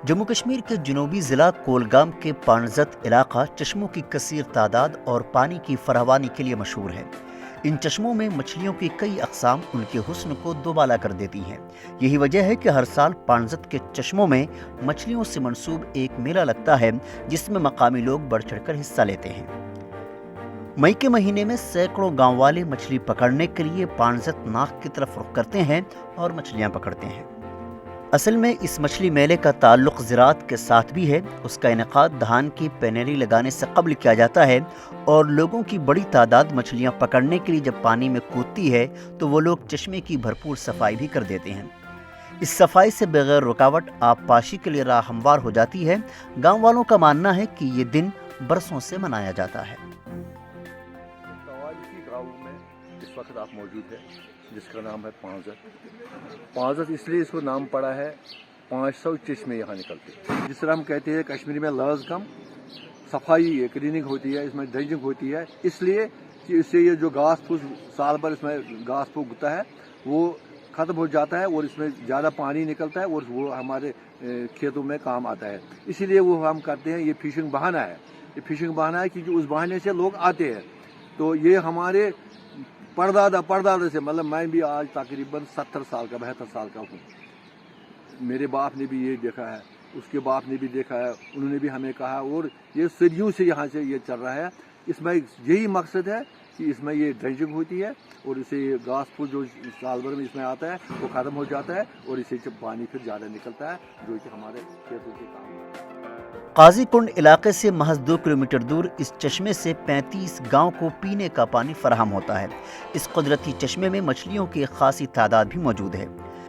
जम्मू कश्मीर के जनूबी ज़िला कोलगाम के पानजत इलाका चश्मों की कसीर तादाद और पानी की फरावानी के लिए मशहूर है। इन चश्मों में मछलियों की कई अक़साम उनके हुस्न को दोबाला कर देती हैं। यही वजह है कि हर साल पानजत के चश्मों में मछलियों से मंसूब एक मेला लगता है, जिसमें मकामी लोग बढ़ चढ़कर हिस्सा लेते हैं। मई के महीने में सैकड़ों गांव वाले मछली पकड़ने के लिए पानजत नाक की तरफ रुख करते हैं और मछलियां पकड़ते हैं। असल में इस मछली मेले का ताल्लुक ज़राअत के साथ भी है। उसका इनेकाद धान की पैनेरी लगाने से कब्ल किया जाता है और लोगों की बड़ी तादाद मछलियां पकड़ने के लिए जब पानी में कूदती है तो वो लोग चश्मे की भरपूर सफाई भी कर देते हैं। इस सफाई से बगैर रुकावट आबपाशी के लिए राह हमवार हो जाती है। गाँव वालों का मानना है कि ये दिन बरसों से मनाया जाता है। इस वक्त आप मौजूद है, जिसका नाम है पानजत इसलिए इसको नाम पड़ा है, 500 चश्मे यहाँ निकलते हैं। जिस तरह हम कहते हैं कश्मीरी में लज कम सफाई क्लीनिंग होती है, इसमें ड्रेंजिंग होती है, इसलिए कि इससे ये जो घास फूस साल भर इसमें घास फूस उगता है वो ख़त्म हो जाता है और इसमें ज़्यादा पानी निकलता है और वो हमारे खेतों में काम आता है। इसीलिए वो हम करते हैं, ये फिशिंग बहाना है। ये फिशिंग बहाना है क्योंकि उस बहाने से लोग आते हैं। तो ये हमारे परदादा से, मतलब मैं भी आज तकरीबन 72 साल का हूँ। मेरे बाप ने भी ये देखा है, उसके बाप ने भी देखा है, उन्होंने भी हमें कहा, और ये सदियों से यहाँ से ये चल रहा है। इसमें यही मकसद है कि इसमें ये ड्रेंजिंग होती है और इसे घास फूस जो साल भर में इसमें आता है वो ख़त्म हो जाता है और इसे पानी फिर ज़्यादा निकलता है, जो कि हमारे खेतों के काम है। काजी कुंड इलाके से महज 2 किलोमीटर दूर इस चश्मे से 35 गांव को पीने का पानी फराहम होता है। इस कुदरती चश्मे में मछलियों की एक खासी तादाद भी मौजूद है।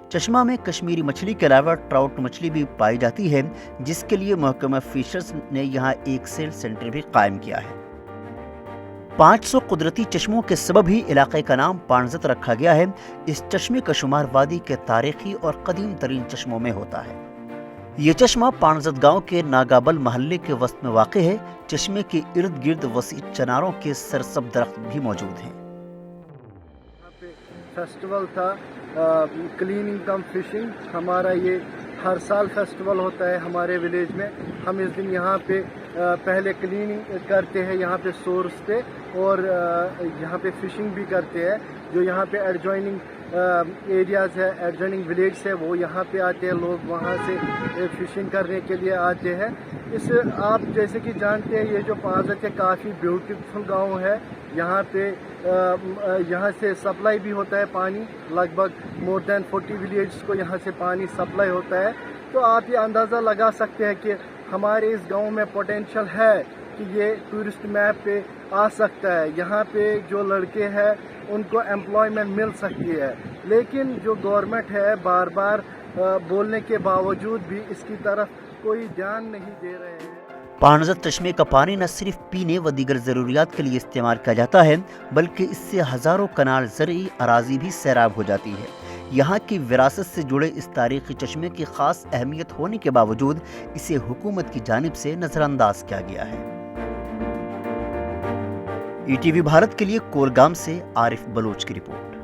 चश्मा में कश्मीरी मछली के अलावा ट्राउट मछली भी पाई जाती है, जिसके लिए महकमा फिशर्स ने यहाँ एक सेल सेंटर भी कायम किया है। 500 कुदरती चश्मों के सबब ही इलाके का नाम पानजत रखा गया है। इस चश्मे का शुमार वादी के तारीखी और कदीम तरीन चश्मों में होता है। ये चश्मा पानजत गांव के नागाबल महल्ले के वस्त में वाक़ है। चश्मे के इर्द गिर्द वसी चनारों के सरसब दरख्त भी मौजूद हैं। फेस्टिवल था क्लीनिंग कम फिशिंग, हमारा ये हर साल फेस्टिवल होता है हमारे विलेज में। हम इस दिन यहाँ पे पहले क्लीनिंग करते हैं यहाँ पे सोर्स पे, और यहाँ पे फिशिंग भी करते हैं। जो यहाँ पे एडजॉइनिंग एरियाज़ है, एडजॉइनिंग विलेज है, वो यहाँ पे आते हैं, लोग वहाँ से फिशिंग करने के लिए आते हैं। इस आप जैसे कि जानते हैं ये जो पानजत है काफ़ी ब्यूटीफुल गांव है। यहाँ पे यहाँ से सप्लाई भी होता है पानी, लगभग मोर देन 40 विलेज को यहाँ से पानी सप्लाई होता है। तो आप ये अंदाज़ा लगा सकते हैं कि हमारे इस गांव में पोटेंशियल है कि ये टूरिस्ट मैप पे आ सकता है। यहाँ पे जो लड़के हैं उनको एम्प्लॉयमेंट मिल सकती है, लेकिन जो गवर्नमेंट है बार बार बोलने के बावजूद भी इसकी तरफ कोई ध्यान नहीं दे रहे हैं। पानजत चश्मे का पानी न सिर्फ पीने व दीगर ज़रूरियात के लिए इस्तेमाल किया जाता है, बल्कि इससे हज़ारों कनाल ज़रई अराजी भी सैराब हो जाती है। यहाँ की विरासत से जुड़े इस तारीखी चश्मे की ख़ास अहमियत होने के बावजूद इसे हुकूमत की जानिब से नज़रअंदाज किया गया है। ETV भारत के लिए कोलगाम से आरिफ बलोच की रिपोर्ट।